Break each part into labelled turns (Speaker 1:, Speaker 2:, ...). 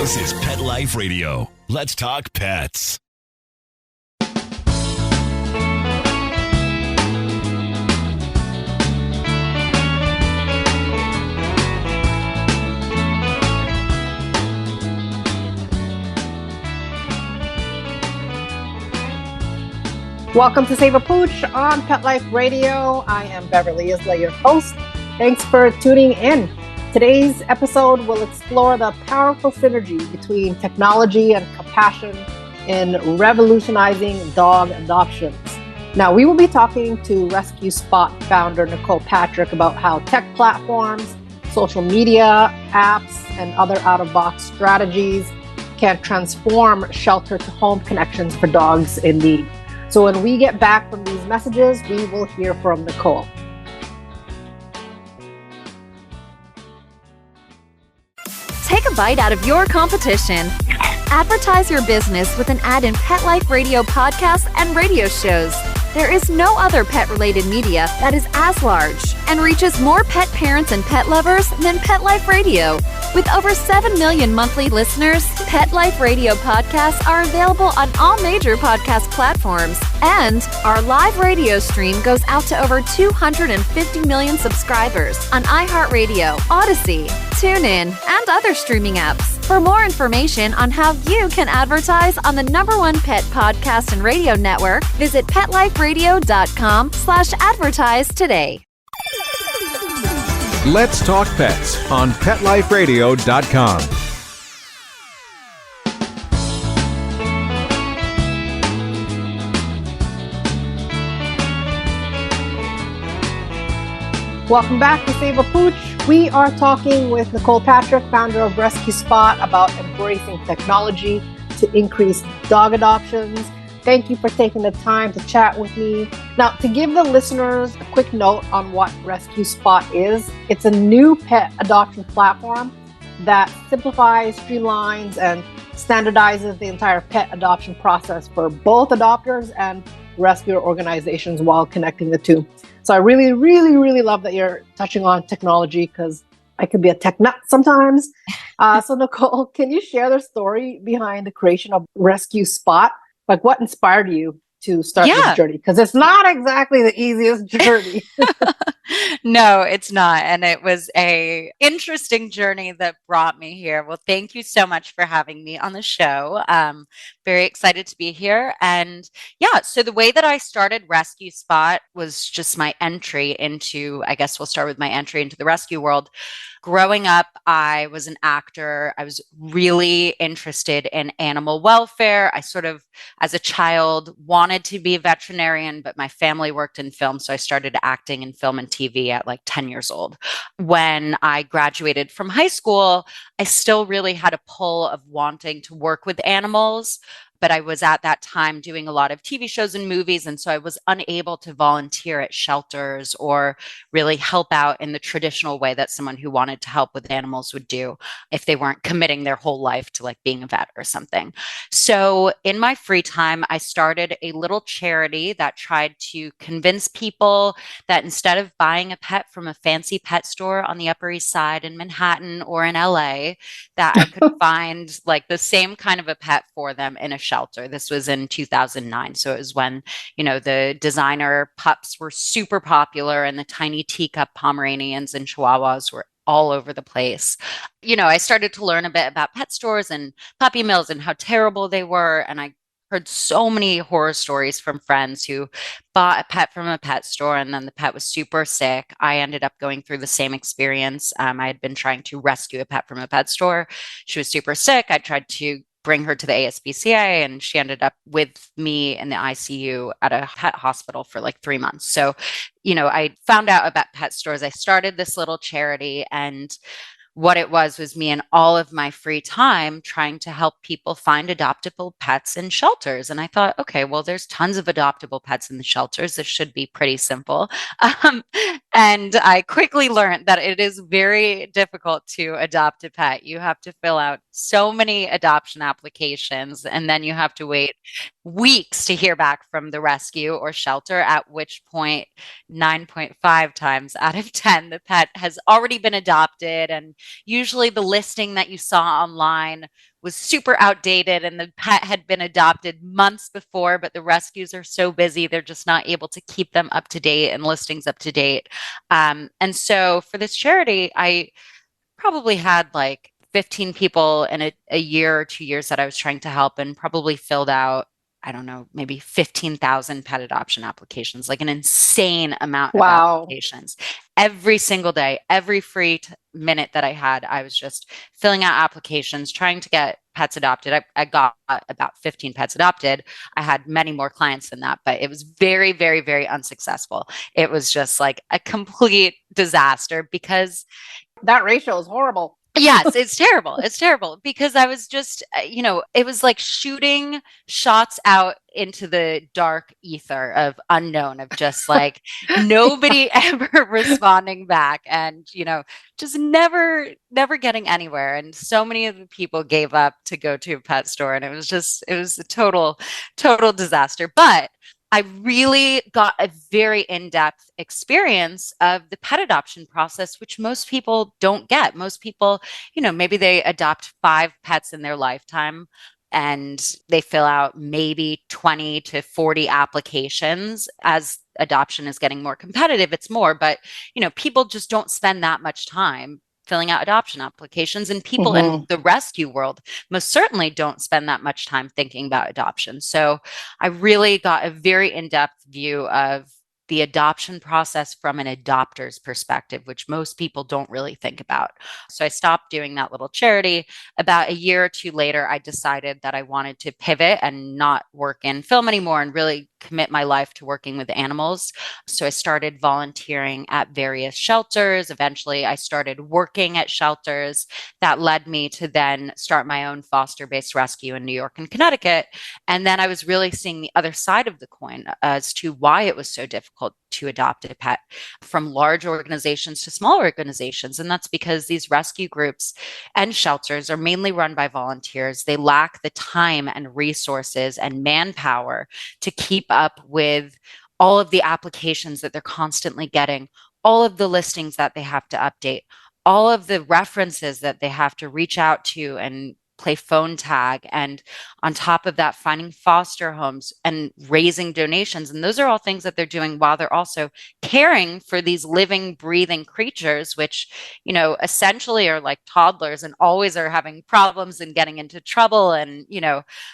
Speaker 1: This is Pet Life Radio. Let's talk pets.
Speaker 2: Welcome to Save a Pooch on Pet Life Radio. I am Beverly Isla, your host. Thanks for tuning in. Today's episode will explore the powerful synergy between technology and compassion in revolutionizing dog adoptions. Now, we will be talking to Rescue Spot founder Nicole Patrick about how tech platforms, social media, apps, and other out-of-box strategies can transform shelter-to-home connections for dogs in need. So when we get back from these messages, we will hear from Nicole.
Speaker 3: Take a bite out of your competition. Advertise your business with an ad in Pet Life Radio podcasts and radio shows. There is no other pet-related media that is as large and reaches more pet parents and pet lovers than Pet Life Radio. With over 7 million monthly listeners, Pet Life Radio podcasts are available on all major podcast platforms. And our live radio stream goes out to over 250 million subscribers on iHeartRadio, Odyssey, TuneIn, and other streaming apps. For more information on how you can advertise on the #1 pet podcast and radio network, visit PetLifeRadio.com/advertise today.
Speaker 4: Let's Talk Pets on PetLifeRadio.com.
Speaker 2: Welcome back to Save a Pooch. We are talking with Nicole Patrick, founder of Rescue Spot, about embracing technology to increase dog adoptions. Thank you for taking the time to chat with me. Now, to give the listeners a quick note on what Rescue Spot is, it's a new pet adoption platform that simplifies, streamlines, and standardizes the entire pet adoption process for both adopters and rescue organizations while connecting the two. So I really, really, really love that you're touching on technology because I could be a tech nut sometimes. So Nicole, can you share the story behind the creation of Rescue Spot? Like what inspired you to start this journey? Because it's not exactly the easiest journey.
Speaker 5: No, it's not. And it was a interesting journey that brought me here. Well, thank you so much for having me on the show. Very excited to be here. And so the way that I started Rescue Spot was just my entry into, I guess we'll start with my entry into the rescue world. Growing up, I was an actor. I was really interested in animal welfare. I sort of, as a child, wanted to be a veterinarian, but my family worked in film. So I started acting in film and TV at like 10 years old. When I graduated from high school, I still really had a pull of wanting to work with animals. But I was at that time doing a lot of TV shows and movies. And so I was unable to volunteer at shelters or really help out in the traditional way that someone who wanted to help with animals would do if they weren't committing their whole life to like being a vet or something. So in my free time, I started a little charity that tried to convince people that instead of buying a pet from a fancy pet store on the Upper East Side in Manhattan or in LA, that I could find like the same kind of a pet for them in a shelter. This was in 2009. So it was when, the designer pups were super popular and the tiny teacup Pomeranians and Chihuahuas were all over the place. I started to learn a bit about pet stores and puppy mills and how terrible they were. And I heard so many horror stories from friends who bought a pet from a pet store and then the pet was super sick. I ended up going through the same experience. I had been trying to rescue a pet from a pet store. She was super sick. I tried to bring her to the ASPCA and she ended up with me in the ICU at a pet hospital for like 3 months. So, I found out about pet stores. I started this little charity and what it was me and all of my free time trying to help people find adoptable pets in shelters. And I thought, okay, well, there's tons of adoptable pets in the shelters. This should be pretty simple. And I quickly learned that it is very difficult to adopt a pet. You have to fill out so many adoption applications, and then you have to wait weeks to hear back from the rescue or shelter, at which point 9.5 times out of 10, the pet has already been adopted. And usually the listing that you saw online was super outdated and the pet had been adopted months before, but the rescues are so busy, they're just not able to keep them up to date and listings up to date. And so for this charity, I probably had like 15 people in a year or 2 years that I was trying to help, and probably filled out, I don't know, maybe 15,000 pet adoption applications, like an insane amount of
Speaker 2: Wow.
Speaker 5: applications. Every single day, every free minute that I had, I was just filling out applications, trying to get pets adopted. I got about 15 pets adopted. I had many more clients than that, but it was very, very, very unsuccessful. It was just like a complete disaster because
Speaker 2: That ratio is horrible.
Speaker 5: yes, it's terrible. It's terrible because I was just, it was like shooting shots out into the dark ether of unknown, of just like nobody ever responding back, and, just never getting anywhere. And so many of the people gave up to go to a pet store, and it was a total disaster. But I really got a very in-depth experience of the pet adoption process, which most people don't get. Most people, maybe they adopt 5 pets in their lifetime and they fill out maybe 20 to 40 applications. As adoption is getting more competitive, it's more, but people just don't spend that much time filling out adoption applications, and people in the rescue world most certainly don't spend that much time thinking about adoption. So I really got a very in-depth view of the adoption process from an adopter's perspective, which most people don't really think about. So I stopped doing that little charity. About a year or two later, I decided that I wanted to pivot and not work in film anymore and really commit my life to working with animals. So I started volunteering at various shelters. Eventually, I started working at shelters. That led me to then start my own foster-based rescue in New York and Connecticut. And then I was really seeing the other side of the coin as to why it was so difficult to adopt a pet, from large organizations to small organizations. And that's because these rescue groups and shelters are mainly run by volunteers. They lack the time and resources and manpower to keep up with all of the applications that they're constantly getting, all of the listings that they have to update, all of the references that they have to reach out to and play phone tag, and on top of that, finding foster homes and raising donations. And those are all things that they're doing while they're also caring for these living, breathing creatures, which, essentially are like toddlers and always are having problems and getting into trouble, and,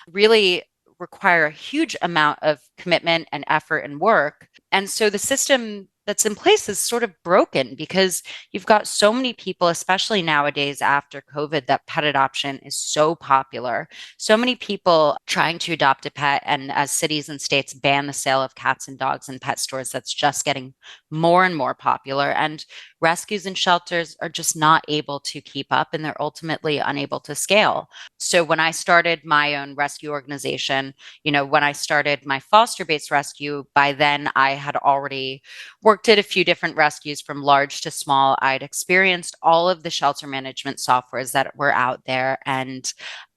Speaker 5: really require a huge amount of commitment and effort and work. And so the system that's in place is sort of broken because you've got so many people, especially nowadays after COVID, that pet adoption is so popular. So many people trying to adopt a pet, and as cities and states ban the sale of cats and dogs in pet stores, that's just getting more and more popular. And rescues and shelters are just not able to keep up, and they're ultimately unable to scale. So when I started my own rescue organization, when I started my foster-based rescue, by then I had already worked at a few different rescues from large to small. I'd experienced all of the shelter management softwares that were out there, and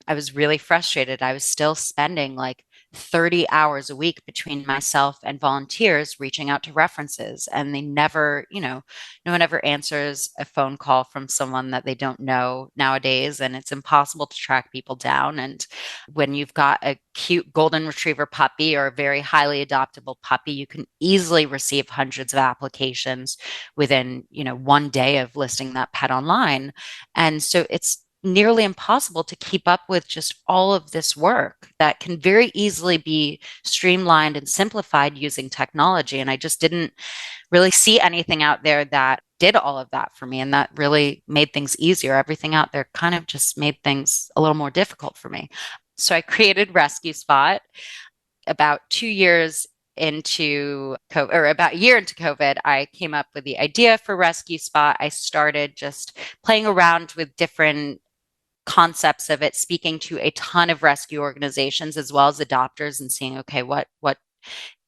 Speaker 5: I was really frustrated. I was still spending like 30 hours a week between myself and volunteers reaching out to references, and they never, no one ever answers a phone call from someone that they don't know nowadays, and it's impossible to track people down. And when you've got a cute golden retriever puppy or a very highly adoptable puppy, you can easily receive hundreds of applications within, one day of listing that pet online. And so it's nearly impossible to keep up with just all of this work that can very easily be streamlined and simplified using technology. And I just didn't really see anything out there that did all of that for me, and that really made things easier. Everything out there kind of just made things a little more difficult for me. So I created Rescue Spot about 2 years into COVID, or about a year into COVID. I came up with the idea for Rescue Spot. I started just playing around with different concepts of it, speaking to a ton of rescue organizations as well as adopters, and seeing, okay, what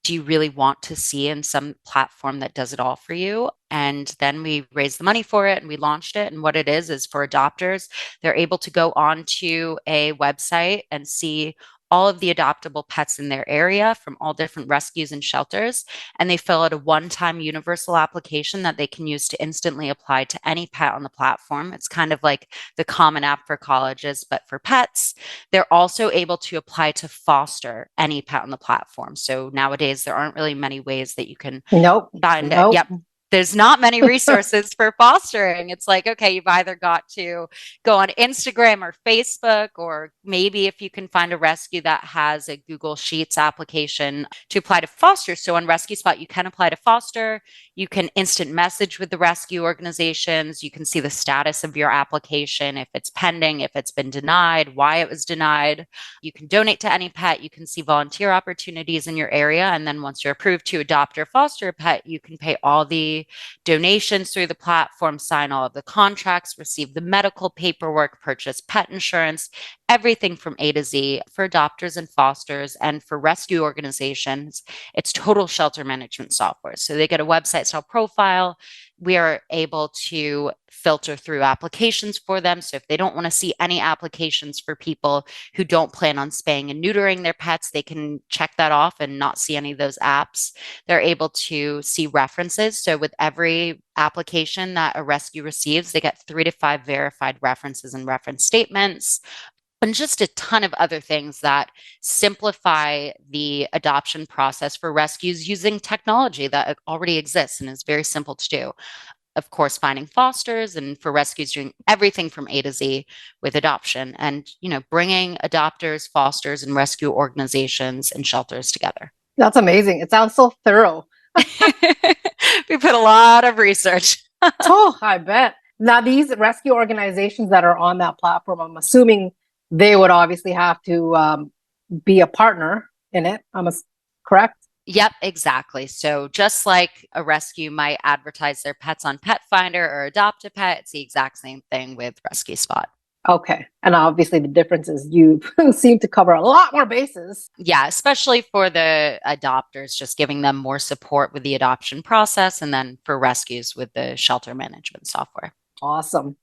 Speaker 5: do you really want to see in some platform that does it all for you? And then we raised the money for it and we launched it. And what it is for adopters, they're able to go onto a website and see all of the adoptable pets in their area from all different rescues and shelters, and they fill out a one-time universal application that they can use to instantly apply to any pet on the platform. It's kind of like the common app for colleges, but for pets. They're also able to apply to foster any pet on the platform. So nowadays, there aren't really many ways that you can
Speaker 2: Nope.
Speaker 5: find it.
Speaker 2: Nope.
Speaker 5: Yep. There's not many resources for fostering. It's like, okay, you've either got to go on Instagram or Facebook, or maybe if you can find a rescue that has a Google Sheets application to apply to foster. So on Rescue Spot, you can apply to foster. You can instant message with the rescue organizations. You can see the status of your application, if it's pending, if it's been denied, why it was denied. You can donate to any pet. You can see volunteer opportunities in your area. And then once you're approved to adopt or foster a pet, you can pay all the donations through the platform, sign all of the contracts, receive the medical paperwork, purchase pet insurance, everything from A to Z for adopters and fosters. And for rescue organizations, it's total shelter management software. So they get a website style profile. We are able to filter through applications for them. So if they don't want to see any applications for people who don't plan on spaying and neutering their pets, they can check that off and not see any of those apps. They're able to see references. So with every application that a rescue receives, they get 3 to 5 verified references and reference statements, and just a ton of other things that simplify the adoption process for rescues using technology that already exists and is very simple to do. Of course, finding fosters, and for rescues doing everything from A to Z with adoption, and bringing adopters, fosters, and rescue organizations and shelters together.
Speaker 2: That's amazing. It sounds so thorough.
Speaker 5: We put a lot of research.
Speaker 2: Oh, I bet. Now, these rescue organizations that are on that platform, I'm assuming they would obviously have to be a partner in it. Correct?
Speaker 5: Yep, exactly. So just like a rescue might advertise their pets on Pet Finder or Adopt a Pet, it's the exact same thing with Rescue Spot.
Speaker 2: Okay. And obviously the difference is you seem to cover a lot more bases.
Speaker 5: Yeah, especially for the adopters, just giving them more support with the adoption process, and then for rescues with the shelter management software.
Speaker 2: Awesome.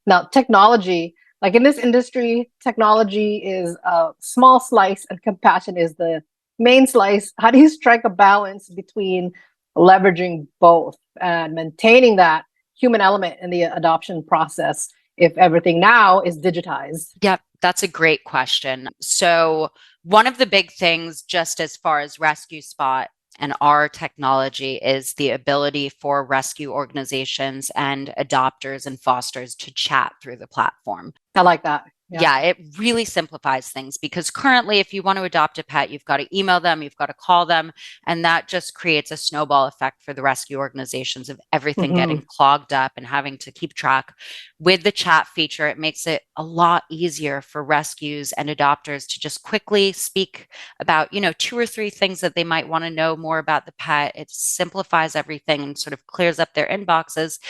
Speaker 2: Now, technology, like in this industry, technology is a small slice and compassion is the main slice. How do you strike a balance between leveraging both and maintaining that human element in the adoption process if everything now is digitized?
Speaker 5: Yep, that's a great question. So one of the big things, just as far as Rescue Spot and our technology, is the ability for rescue organizations and adopters and fosters to chat through the platform.
Speaker 2: I like that.
Speaker 5: Yeah, it really simplifies things, because currently, if you want to adopt a pet, you've got to email them, you've got to call them, and that just creates a snowball effect for the rescue organizations of everything getting clogged up and having to keep track. With the chat feature, it makes it a lot easier for rescues and adopters to just quickly speak about, 2 or 3 things that they might want to know more about the pet. It simplifies everything and sort of clears up their inboxes.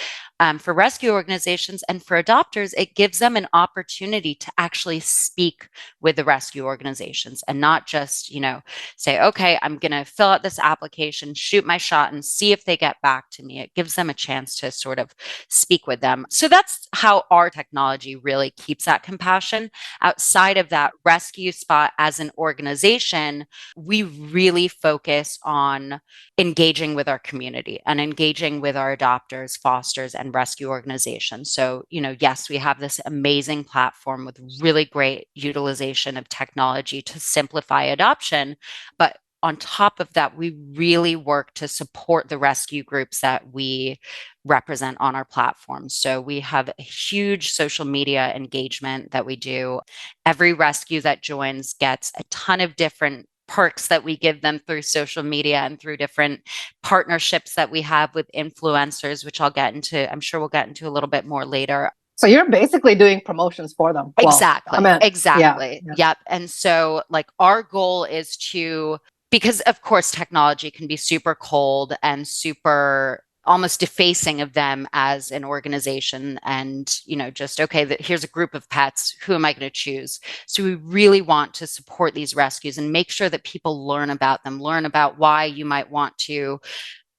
Speaker 5: For rescue organizations and for adopters, it gives them an opportunity to actually speak with the rescue organizations and not just, say, okay, I'm going to fill out this application, shoot my shot, and see if they get back to me. It gives them a chance to sort of speak with them. So that's how our technology really keeps that compassion. Outside of that, Rescue Spot as an organization, we really focus on engaging with our community and engaging with our adopters, fosters, and rescue organizations. So, yes, we have this amazing platform with really great utilization of technology to simplify adoption. But on top of that, we really work to support the rescue groups that we represent on our platform. So we have a huge social media engagement that we do. Every rescue that joins gets a ton of different perks that we give them through social media and through different partnerships that we have with influencers, which I'm sure we'll get into a little bit more later.
Speaker 2: So you're basically doing promotions for them.
Speaker 5: Exactly. Exactly.
Speaker 2: Yeah.
Speaker 5: Yep. And so our goal is to, because of course technology can be super cold and super almost defacing of them as an organization, and just here's a group of pets, who am I going to choose? So we really want to support these rescues and make sure that people learn about them, learn about why you might want to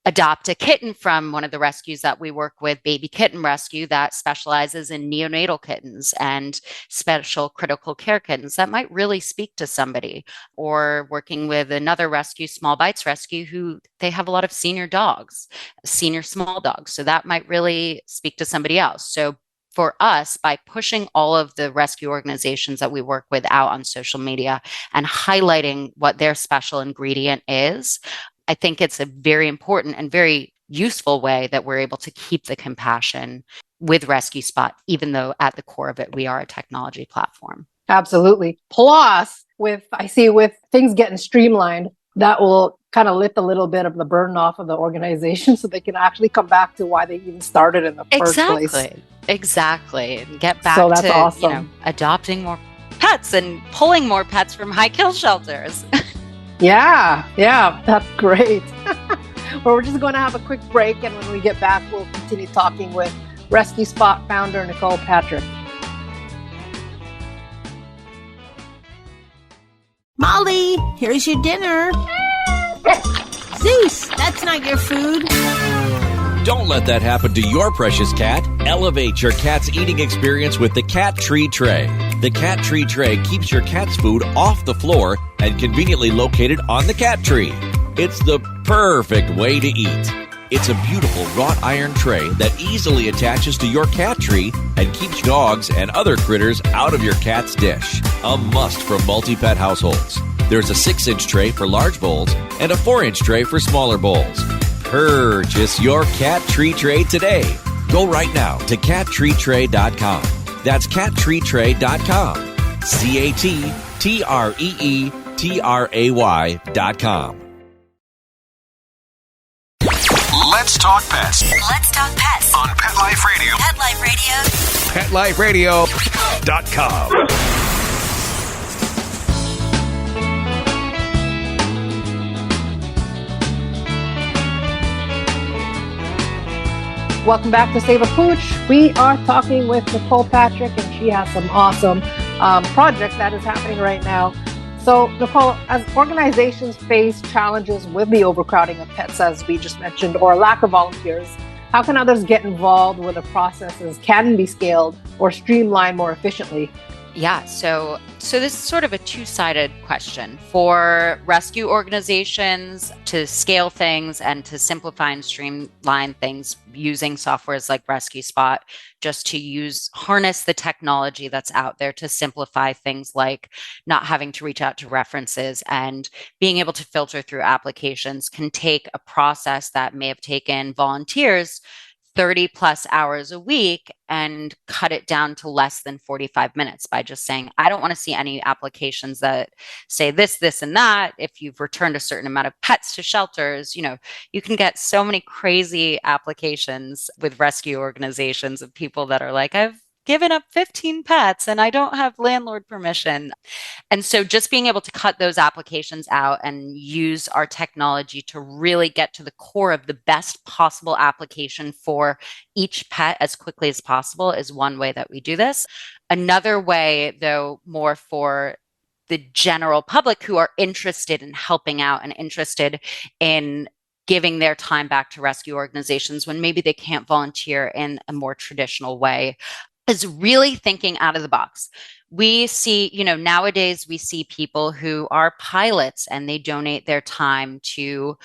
Speaker 5: adopt a kitten from one of the rescues that we work with, Baby Kitten Rescue, that specializes in neonatal kittens and special critical care kittens, that might really speak to somebody. Or working with another rescue, Small Bites Rescue, who they have a lot of senior dogs, senior small dogs. So that might really speak to somebody else. So for us, by pushing all of the rescue organizations that we work with out on social media and highlighting what their special ingredient is, I think it's a very important and very useful way that we're able to keep the compassion with Rescue Spot, even though at the core of it, we are a technology platform.
Speaker 2: Absolutely. Plus, with things getting streamlined, that will kind of lift a little bit of the burden off of the organization so they can actually come back to why they even started in the first place.
Speaker 5: Exactly. And get back
Speaker 2: So that's
Speaker 5: to
Speaker 2: awesome.
Speaker 5: Adopting more pets and pulling more pets from high kill shelters.
Speaker 2: Yeah, that's great. Well, we're just going to have a quick break, and when we get back, we'll continue talking with Rescue Spot founder Nicole Patrick.
Speaker 6: Molly, here's your dinner. Zeus, that's not your food.
Speaker 1: Don't let that happen to your precious cat. Elevate your cat's eating experience with the Cat Tree Tray. The Cat Tree Tray keeps your cat's food off the floor and conveniently located on the cat tree. It's the perfect way to eat. It's a beautiful wrought iron tray that easily attaches to your cat tree and keeps dogs and other critters out of your cat's dish. A must for multi-pet households. There's a 6-inch tray for large bowls and a 4-inch tray for smaller bowls. Purchase your Cat Tree Tray today. Go right now to cattreetray.com. That's cattreetray.com. CATTREETRAY.com. Let's talk pets
Speaker 7: Let's talk pets
Speaker 1: on Pet Life Radio.
Speaker 7: Pet Life Radio.
Speaker 1: PetLifeRadio.com.
Speaker 2: Welcome back to Save a Pooch. We are talking with Nicole Patrick, and she has some awesome projects that is happening right now. So, Nicole, as organizations face challenges with the overcrowding of pets, as we just mentioned, or lack of volunteers, how can others get involved where the processes can be scaled or streamlined more efficiently?
Speaker 5: Yeah, so this is sort of a two-sided question. For rescue organizations to scale things and to simplify and streamline things using softwares like Rescue Spot, just to harness the technology that's out there to simplify things like not having to reach out to references and being able to filter through applications can take a process that may have taken volunteers 30 plus hours a week and cut it down to less than 45 minutes by just saying, I don't want to see any applications that say this, and that. If you've returned a certain amount of pets to shelters, you can get so many crazy applications with rescue organizations of people that are like, I've given up 15 pets and I don't have landlord permission. And so just being able to cut those applications out and use our technology to really get to the core of the best possible application for each pet as quickly as possible is one way that we do this. Another way, though, more for the general public who are interested in helping out and interested in giving their time back to rescue organizations when maybe they can't volunteer in a more traditional way, is really thinking out of the box. We see, nowadays we see people who are pilots and they donate their time to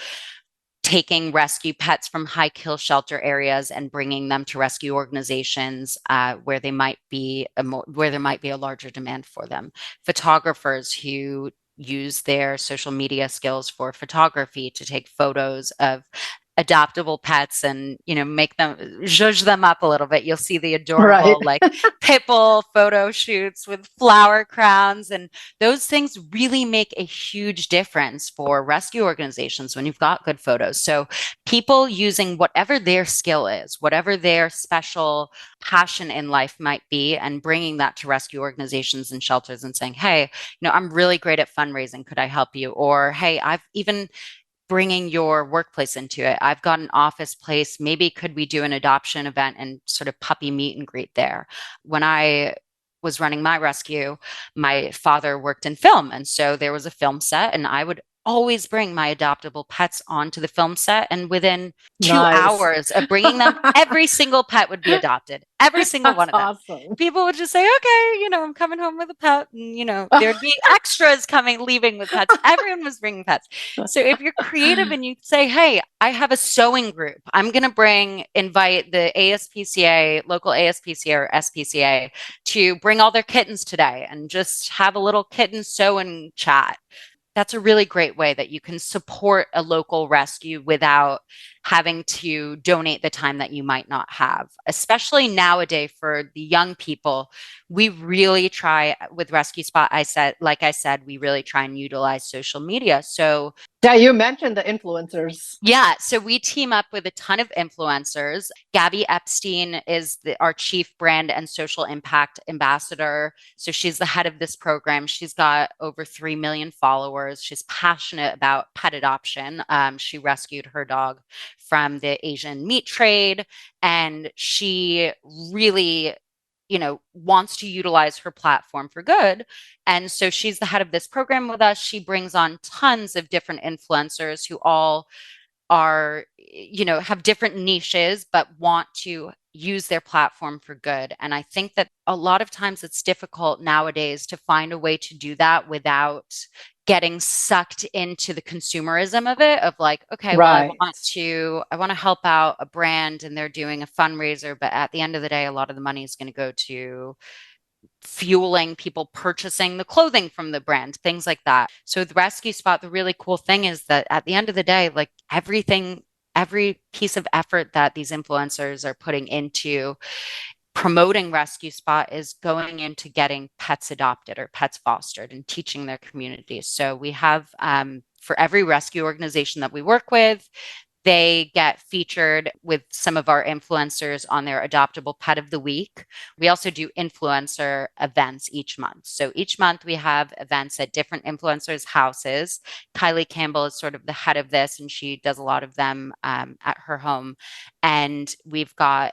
Speaker 5: taking rescue pets from high kill shelter areas and bringing them to rescue organizations where there might be a larger demand for them. Photographers who use their social media skills for photography to take photos of adoptable pets and make them zhuzh them up a little bit. You'll see the adorable like pit bull photo shoots with flower crowns, and those things really make a huge difference for rescue organizations when you've got good photos. So people using whatever their skill is, whatever their special passion in life might be, and bringing that to rescue organizations and shelters and saying, hey, I'm really great at fundraising, could I help you? Or hey, I've even bringing your workplace into it. I've got an office place. Maybe could we do an adoption event and sort of puppy meet and greet there? When I was running my rescue, my father worked in film. And so there was a film set and I would always bring my adoptable pets onto the film set. And within 2
Speaker 2: Nice.
Speaker 5: hours of bringing them, every single pet would be adopted. Every single one of them.
Speaker 2: Awesome.
Speaker 5: People would just say, okay, I'm coming home with a pet. And, there'd be extras leaving with pets. Everyone was bringing pets. So if you're creative and you say, hey, I have a sewing group, I'm going to invite the ASPCA, local ASPCA or SPCA to bring all their kittens today and just have a little kitten sewing chat. That's a really great way that you can support a local rescue without having to donate the time that you might not have. Especially nowadays for the young people, we really try with Rescue Spot. Like I said, we really try and utilize social media. So
Speaker 2: yeah, you mentioned the influencers.
Speaker 5: Yeah, so we team up with a ton of influencers. Gabby Epstein is our chief brand and social impact ambassador. So she's the head of this program. She's got over 3 million followers. She's passionate about pet adoption. She rescued her dog from the Asian meat trade, and she really wants to utilize her platform for good. And so she's the head of this program with us. She brings on tons of different influencers who all are, have different niches, but want to use their platform for good. And I think that a lot of times it's difficult nowadays to find a way to do that without getting sucked into the consumerism of it, of like, okay,
Speaker 2: Right.
Speaker 5: well, I want to help out a brand and they're doing a fundraiser, but at the end of the day, a lot of the money is going to go to fueling people purchasing the clothing from the brand, things like that. So with Rescue Spot, the really cool thing is that at the end of the day, like every piece of effort that these influencers are putting into promoting Rescue Spot is going into getting pets adopted or pets fostered and teaching their communities. So we have, for every rescue organization that we work with, they get featured with some of our influencers on their Adoptable Pet of the Week. We also do influencer events each month. So each month we have events at different influencers' houses. Kylie Campbell is sort of the head of this, and she does a lot of them at her home. And we've got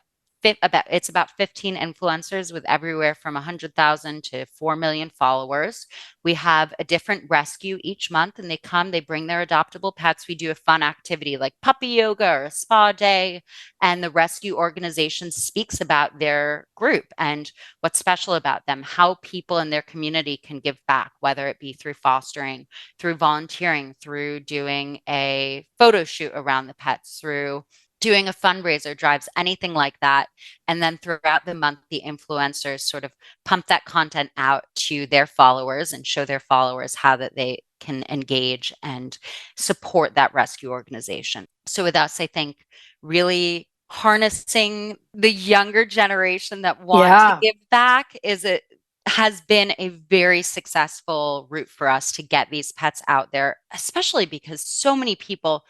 Speaker 5: about 15 influencers with everywhere from 100,000 to 4 million followers. We have a different rescue each month, and they bring their adoptable pets. We do a fun activity like puppy yoga or a spa day, and the rescue organization speaks about their group and what's special about them, how people in their community can give back, whether it be through fostering, through volunteering, through doing a photo shoot around the pets, through doing a fundraiser, drives, anything like that. And then throughout the month, the influencers sort of pump that content out to their followers and show their followers how that they can engage and support that rescue organization. So with us, I think really harnessing the younger generation that want to give back has been a very successful route for us to get these pets out there, especially because so many people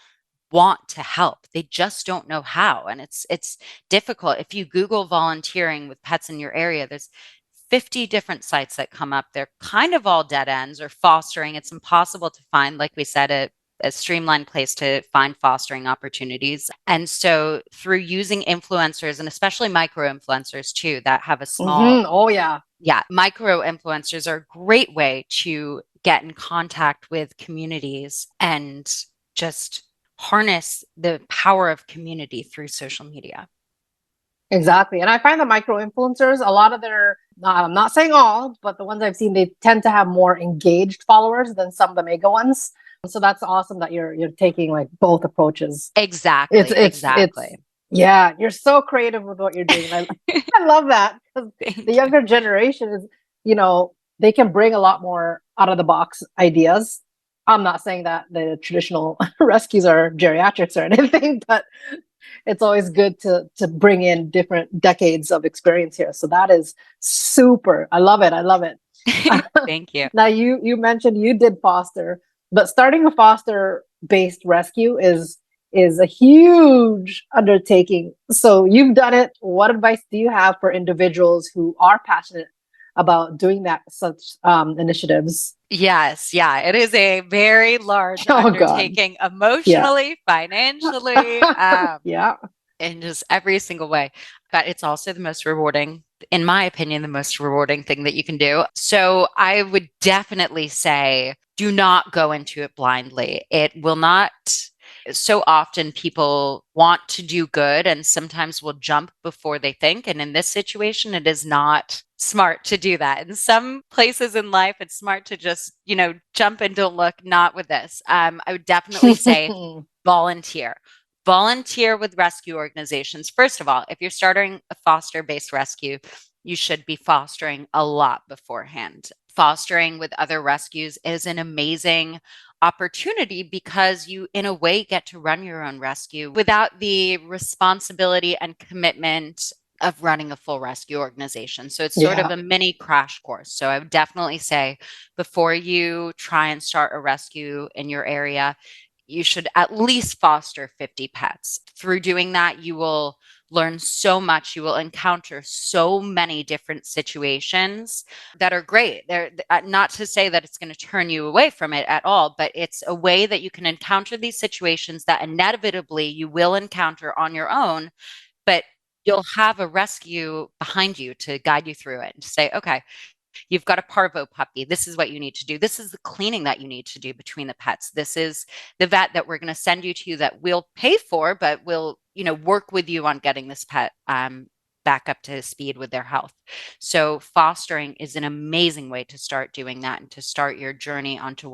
Speaker 5: want to help. They just don't know how. And it's difficult. If you Google volunteering with pets in your area, there's 50 different sites that come up. They're kind of all dead ends or fostering. It's impossible to find, like we said, a streamlined place to find fostering opportunities. And so through using influencers, and especially micro influencers too, that have a small, micro influencers are a great way to get in contact with communities and just harness the power of community through social media.
Speaker 2: Exactly. And I find the micro influencers, a lot of their, I'm not saying all, but the ones I've seen, they tend to have more engaged followers than some of the mega ones. So that's awesome that you're taking like both approaches.
Speaker 5: Exactly. Exactly.
Speaker 2: Yeah, you're so creative with what you're doing. I love that, because the younger generation is, they can bring a lot more out of the box ideas. I'm not saying that the traditional rescues are geriatrics or anything, but it's always good to bring in different decades of experience here. So that is super. I love it. I love it.
Speaker 5: Thank you.
Speaker 2: Now you mentioned you did foster, but starting a foster-based rescue is a huge undertaking. So you've done it. What advice do you have for individuals who are passionate about doing such initiatives?
Speaker 5: Yes. Yeah. It is a very large undertaking, emotionally, financially, in just every single way. But it's also the most rewarding in my opinion, the most rewarding thing that you can do. So I would definitely say do not go into it blindly. It will not. So often people want to do good and sometimes will jump before they think. And in this situation, it is not smart to do that. In some places in life, it's smart to just, jump and don't look, not with this. I would definitely say volunteer. Volunteer with rescue organizations. First of all, if you're starting a foster based rescue, you should be fostering a lot beforehand. Fostering with other rescues is an amazing opportunity because you, in a way, get to run your own rescue without the responsibility and commitment of running a full rescue organization. So it's sort of a mini crash course. So I would definitely say before you try and start a rescue in your area, you should at least foster 50 pets. Through doing that, you will learn so much. You will encounter so many different situations that are great. They're not to say that it's going to turn you away from it at all, but it's a way that you can encounter these situations that inevitably you will encounter on your own, but you'll have a rescue behind you to guide you through it and say, okay, you've got a parvo puppy. This is what you need to do. This is the cleaning that you need to do between the pets. This is the vet that we're going to send you to that we'll pay for, but we'll, work with you on getting this pet back up to speed with their health. So fostering is an amazing way to start doing that and to start your journey onto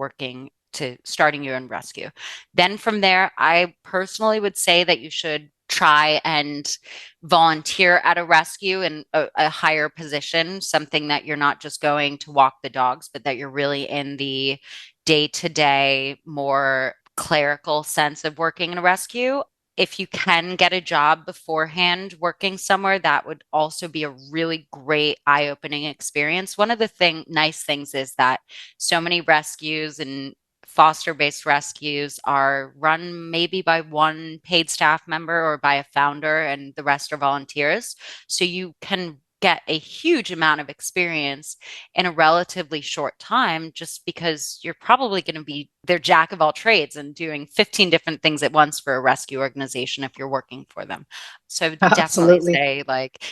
Speaker 5: starting your own rescue. Then from there, I personally would say that you should try and volunteer at a rescue in a higher position, something that you're not just going to walk the dogs, but that you're really in the day-to-day, more clerical sense of working in a rescue. If you can get a job beforehand working somewhere, that would also be a really great eye-opening experience. One of the nice things is that so many rescues and foster-based rescues are run maybe by one paid staff member or by a founder, and the rest are volunteers. So you can get a huge amount of experience in a relatively short time just because you're probably going to be their jack of all trades and doing 15 different things at once for a rescue organization if you're working for them. So I would definitely say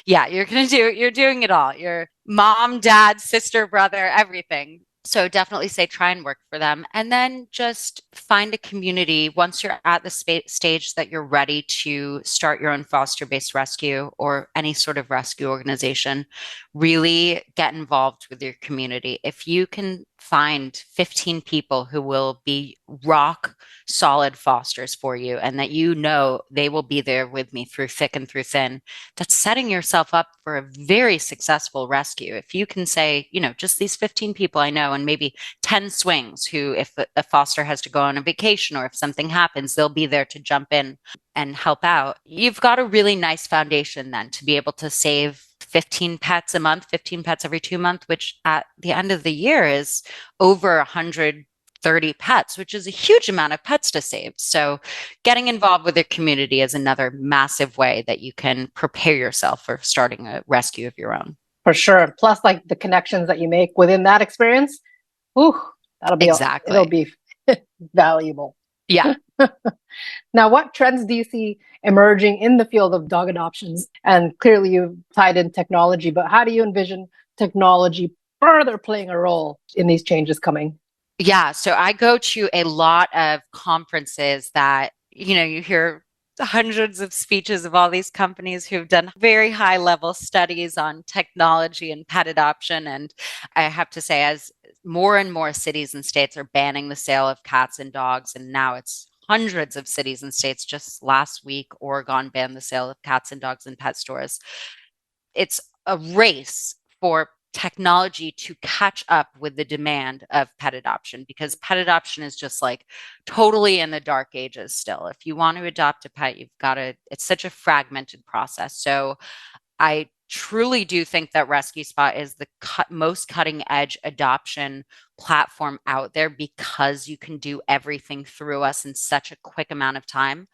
Speaker 5: you're doing it all. Your mom, dad, sister, brother, everything. So definitely say try and work for them. And then just find a community once you're at the stage that you're ready to start your own foster-based rescue or any sort of rescue organization. Really get involved with your community. If you can find 15 people who will be rock solid fosters for you and that they will be there with me through thick and through thin, that's setting yourself up for a very successful rescue. If you can say, just these 15 people I know and maybe 10 swings who, if a foster has to go on a vacation or if something happens, they'll be there to jump in and help out. You've got a really nice foundation then to be able to save 15 pets a month, 15 pets every 2 months, which at the end of the year is over 130 pets, which is a huge amount of pets to save. So getting involved with your community is another massive way that you can prepare yourself for starting a rescue of your own.
Speaker 2: For sure. Plus, like the connections that you make within that experience, it'll be valuable.
Speaker 5: Yeah.
Speaker 2: Now, what trends do you see emerging in the field of dog adoptions? And clearly you've tied in technology, but how do you envision technology further playing a role in these changes coming?
Speaker 5: Yeah. So I go to a lot of conferences that, you hear hundreds of speeches of all these companies who've done very high level studies on technology and pet adoption. And I have to say, as more and more cities and states are banning the sale of cats and dogs, and now it's hundreds of cities and states. Just last week, Oregon banned the sale of cats and dogs in pet stores. It's a race for technology to catch up with the demand of pet adoption, because pet adoption is just like totally in the dark ages still. If you want to adopt a pet, it's such a fragmented process. So I truly do think that Rescue Spot is the most cutting edge adoption platform out there because you can do everything through us in such a quick amount of time.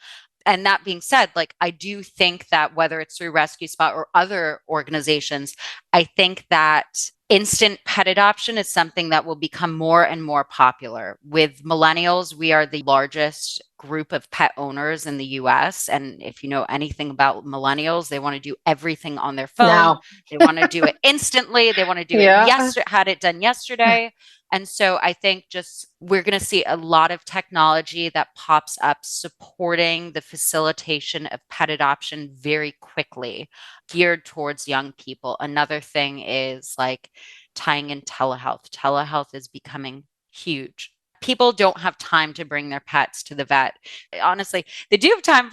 Speaker 5: And that being said, I do think that whether it's through Rescue Spot or other organizations, I think that instant pet adoption is something that will become more and more popular. With millennials, we are the largest group of pet owners in the US. And if you know anything about millennials, they want to do everything on their phone.
Speaker 2: Now.
Speaker 5: They want to do it instantly. They want to do
Speaker 2: Yeah.
Speaker 5: it yesterday, had it done yesterday. And so I think just we're going to see a lot of technology that pops up supporting the facilitation of pet adoption very quickly, geared towards young people. Another thing is like tying in telehealth. Telehealth is becoming huge. People don't have time to bring their pets to the vet. Honestly, they do have time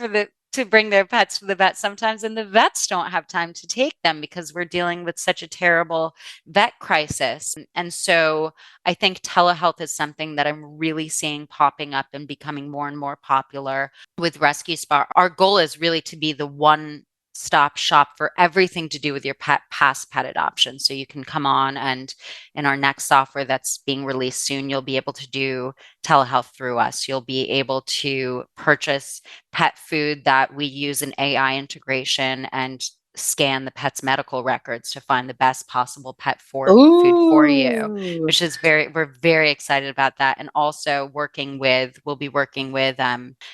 Speaker 5: to bring their pets to the vet sometimes, and the vets don't have time to take them because we're dealing with such a terrible vet crisis. And so I think telehealth is something that I'm really seeing popping up and becoming more and more popular with Rescue Spot. Our goal is really to be the one-stop shop for everything to do with your past pet adoption. So you can come on, and in our next software that's being released soon, you'll be able to do telehealth through us. You'll be able to purchase pet food that we use an AI integration and scan the pet's medical records to find the best possible pet food for you, which is we're very excited about that. And also we'll be working with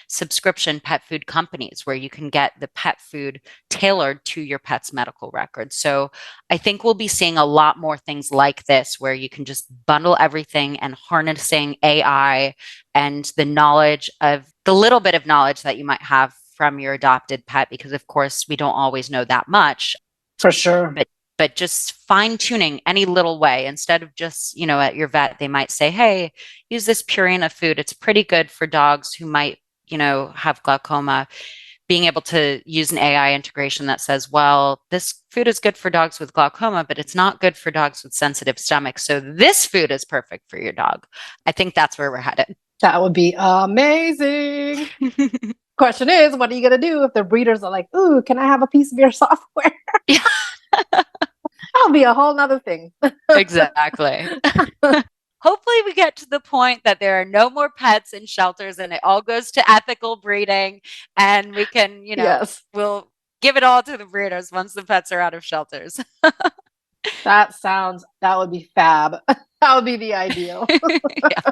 Speaker 5: subscription pet food companies where you can get the pet food tailored to your pet's medical records. So I think we'll be seeing a lot more things like this where you can just bundle everything, and harnessing AI and the little bit of knowledge that you might have from your adopted pet, because of course we don't always know that much.
Speaker 2: For sure.
Speaker 5: But just fine tuning any little way, instead of just, at your vet, they might say, hey, use this Purina food. It's pretty good for dogs who might, have glaucoma. Being able to use an AI integration that says, well, this food is good for dogs with glaucoma, but it's not good for dogs with sensitive stomachs. So this food is perfect for your dog. I think that's where we're headed.
Speaker 2: That would be amazing. Question is, what are you going to do if the breeders are like, ooh, can I have a piece of your software?
Speaker 5: Yeah.
Speaker 2: That'll be a whole nother thing.
Speaker 5: Exactly. Hopefully we get to the point that there are no more pets in shelters and it all goes to ethical breeding, and we can,
Speaker 2: Yes.
Speaker 5: we'll give it all to the breeders once the pets are out of shelters.
Speaker 2: That would be fab. That would be the ideal.
Speaker 5: Yeah.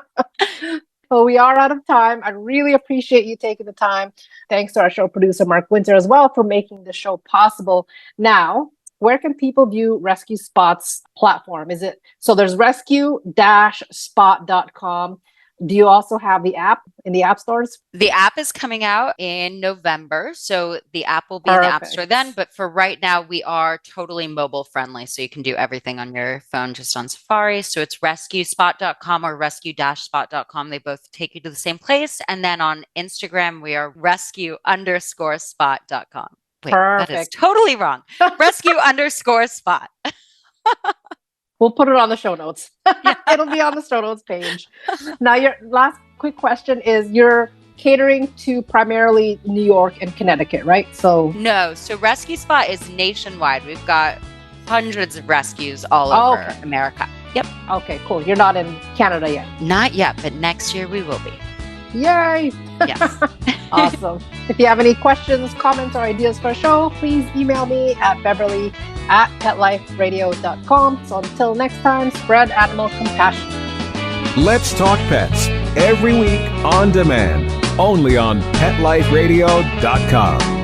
Speaker 2: Well, we are out of time. I really appreciate you taking the time. Thanks to our show producer, Mark Winter, as well, for making the show possible. Now, where can people view Rescue Spot's platform? So there's rescue-spot.com. Do you also have the app in the app stores?
Speaker 5: The app is coming out in November, so the app will be in the App Store then. But for right now, we are totally mobile friendly, so you can do everything on your phone just on Safari. So it's rescuespot.com or rescue-spot.com. They both take you to the same place. And then on Instagram, we are rescue_spot.com. Wait,
Speaker 2: Perfect.
Speaker 5: That is totally wrong. Rescue_spot.
Speaker 2: We'll put it on the show notes.
Speaker 5: Yeah.
Speaker 2: It'll be on the show notes page. Now, your last quick question is, you're catering to primarily New York and Connecticut, right?
Speaker 5: No. So Rescue Spot is nationwide. We've got hundreds of rescues all over America. Yep.
Speaker 2: Okay, cool. You're not in Canada yet.
Speaker 5: Not yet, but next year we will be.
Speaker 2: Yay!
Speaker 5: Yes.
Speaker 2: Awesome. If you have any questions, comments, or ideas for a show, please email me at beverly@petliferadio.com. So until next time, spread animal compassion.
Speaker 4: Let's Talk Pets, every week on demand, only on PetLifeRadio.com.